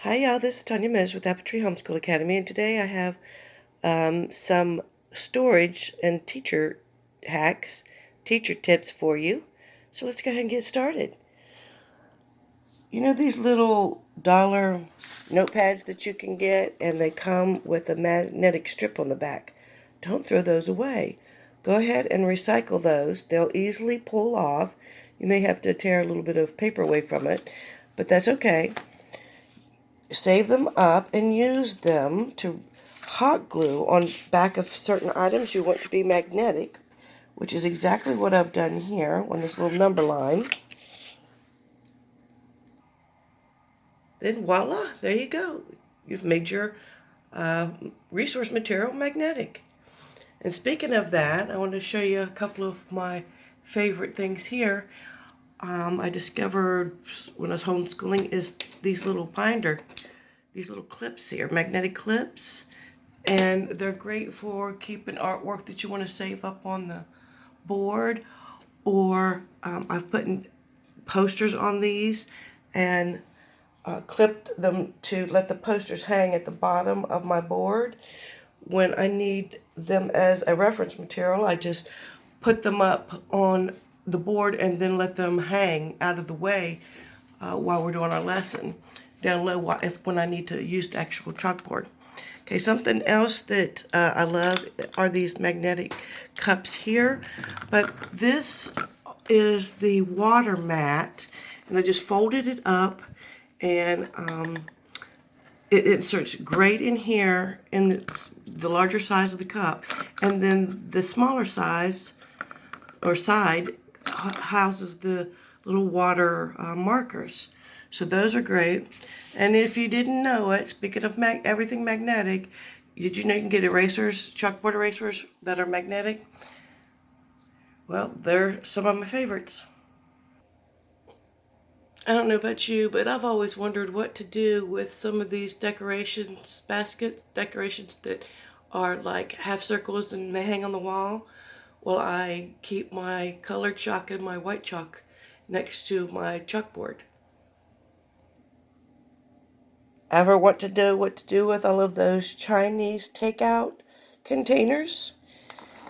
Hi y'all, this is Tanya Mesh with Apple Tree Homeschool Academy, and today I have some storage and teacher hacks, teacher tips for you. So let's go ahead and get started. You know these little dollar notepads that you can get, and they come with a magnetic strip on the back. Don't throw those away. Go ahead and recycle those. They'll easily pull off. You may have to tear a little bit of paper away from it, but that's okay. Save them up and use them to hot glue on back of certain items you want to be magnetic, which is exactly what I've done here on this little number line. Then voila, there you go. You've made your resource material magnetic. And speaking of that, I want to show you a couple of my favorite things here. I discovered when I was homeschooling is these little clips here, magnetic clips. And they're great for keeping artwork that you want to save up on the board, or I've put posters on these and clipped them to let the posters hang at the bottom of my board. When I need them as a reference material, I just put them up on the board and then let them hang out of the way while we're doing our lesson down low when I need to use the actual chalkboard. Okay, something else that I love are these magnetic cups here, but this is the water mat, and I just folded it up, and it inserts great in here in the larger size of the cup, and then the smaller size or side houses the little water markers. So those are great. And if you didn't know it, speaking of everything magnetic, did you know you can get erasers, chalkboard erasers that are magnetic? Well, they're some of my favorites. I don't know about you, but I've always wondered what to do with some of these decorations that are like half circles and they hang on the wall. Well, I keep my colored chalk and my white chalk next to my chalkboard. Ever want to know what to do with all of those Chinese takeout containers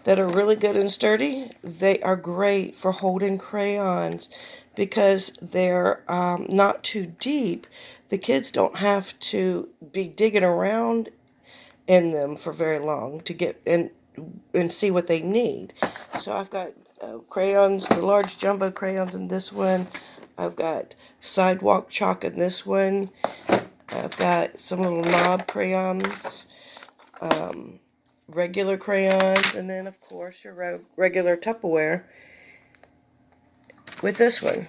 that are really good and sturdy? They are great for holding crayons because they're not too deep. The kids don't have to be digging around in them for very long to get in and see what they need. So I've got crayons, the large jumbo crayons in this one. I've got sidewalk chalk in this one. I've got some little knob crayons, regular crayons, and then of course your regular Tupperware with this one.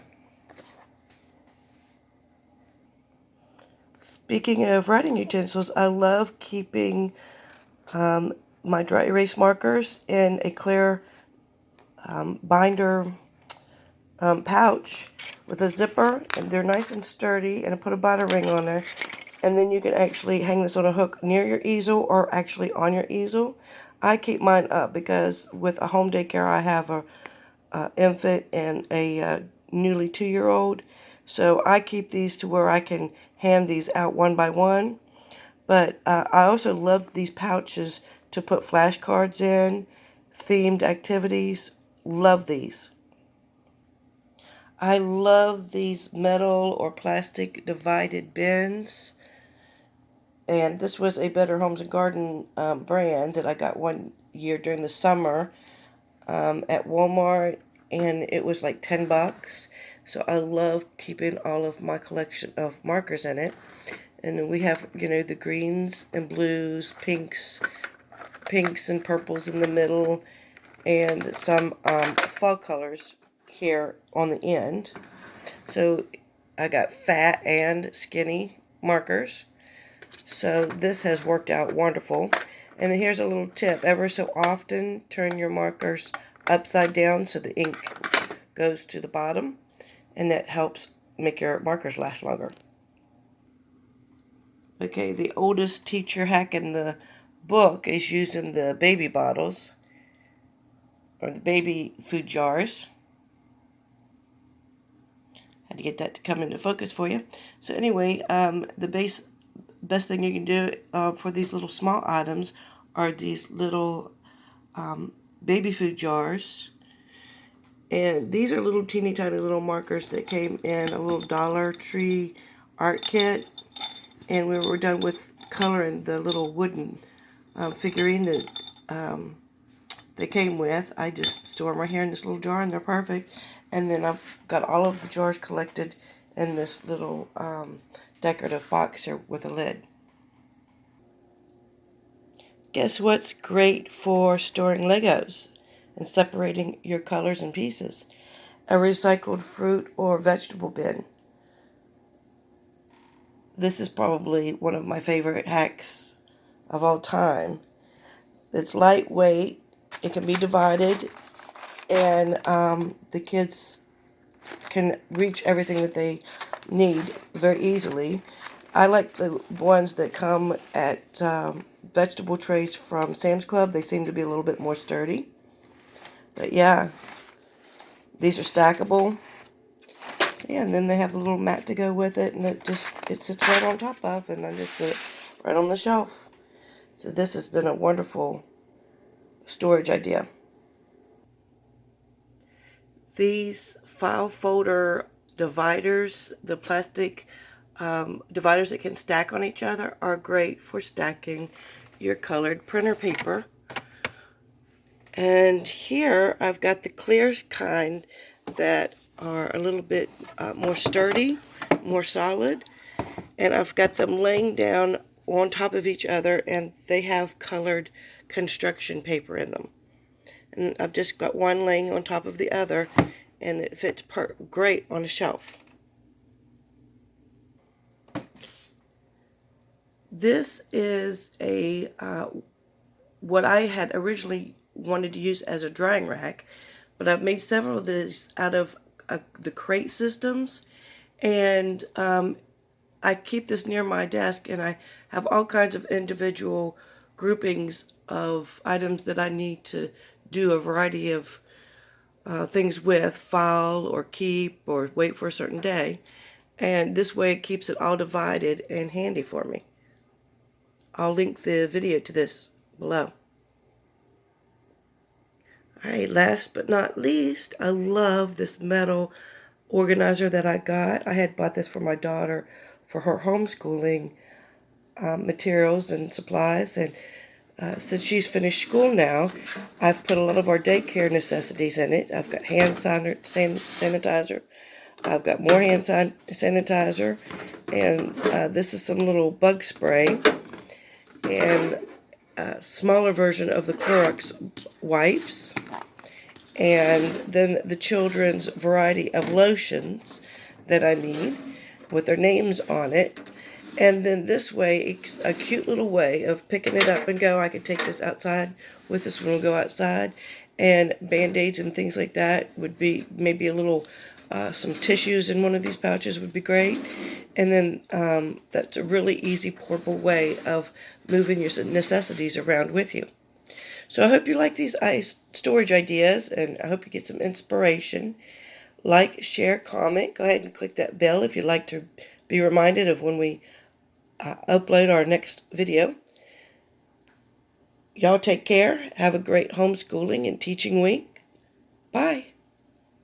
Speaking of writing utensils, I love keeping my dry erase markers in a clear binder pouch with a zipper, and they're nice and sturdy, and I put a bada ring on there, and then you can actually hang this on a hook near your easel or actually on your easel. I keep mine up because with a home daycare I have a infant and a newly 2-year-old, so I keep these to where I can hand these out one by one. But I also love these pouches to put flashcards in, themed activities. Love these. I love these metal or plastic divided bins. And this was a Better Homes and Garden brand that I got one year during the summer at Walmart, and it was like $10. So I love keeping all of my collection of markers in it. And then we have, the greens and blues, pinks and purples in the middle, and some fall colors here on the end. So I got fat and skinny markers. So this has worked out wonderful. And here's a little tip. Ever so often, turn your markers upside down so the ink goes to the bottom. And that helps make your markers last longer. Okay, the oldest teacher hack in the book is using the baby bottles or the baby food jars. Had to get that to come into focus for you. So anyway, the base best thing you can do for these little small items are these little baby food jars. And these are little teeny tiny little markers that came in a little Dollar Tree art kit. And we were done with coloring the little wooden figurine that they came with. I just store them right here in this little jar, and they're perfect. And then I've got all of the jars collected in this little decorative box here with a lid. Guess what's great for storing Legos and separating your colors and pieces? A recycled fruit or vegetable bin. This is probably one of my favorite hacks of all time. It's lightweight, it can be divided, and the kids can reach everything that they need very easily. I like the ones that come at vegetable trays from Sam's Club. They seem to be a little bit more sturdy. But yeah, these are stackable. Yeah, and then they have a little mat to go with it, and it sits right on top of, and I just sit right on the shelf. So this has been a wonderful storage idea. These file folder dividers, the plastic dividers that can stack on each other, are great for stacking your colored printer paper. And here I've got the clear kind that are a little bit more sturdy, more solid. And I've got them laying down on top of each other, and they have colored construction paper in them. And I've just got one laying on top of the other, and it fits great on a shelf. This is a what I had originally wanted to use as a drying rack, but I've made several of these out of the crate systems, and I keep this near my desk, and I have all kinds of individual groupings of items that I need to do a variety of things with, file or keep or wait for a certain day. And this way it keeps it all divided and handy for me. I'll link the video to this below. Alright, last but not least, I love this metal organizer that I got. I had bought this for my daughter for her homeschooling materials and supplies, and since she's finished school now, I've put a lot of our daycare necessities in it. I've got hand sanitizer, I've got more hand sanitizer, and this is some little bug spray, and a smaller version of the Clorox wipes, and then the children's variety of lotions that I need with their names on it. And then this way, it's a cute little way of picking it up and go. I could take this outside with us when we go outside. And Band-Aids and things like that would be maybe a little, some tissues in one of these pouches would be great. And then that's a really easy, portable way of moving your necessities around with you. So I hope you like these storage ideas, and I hope you get some inspiration. Like, share, comment. Go ahead and click that bell if you'd like to be reminded of when we upload our next video. Y'all take care. Have a great homeschooling and teaching week. Bye.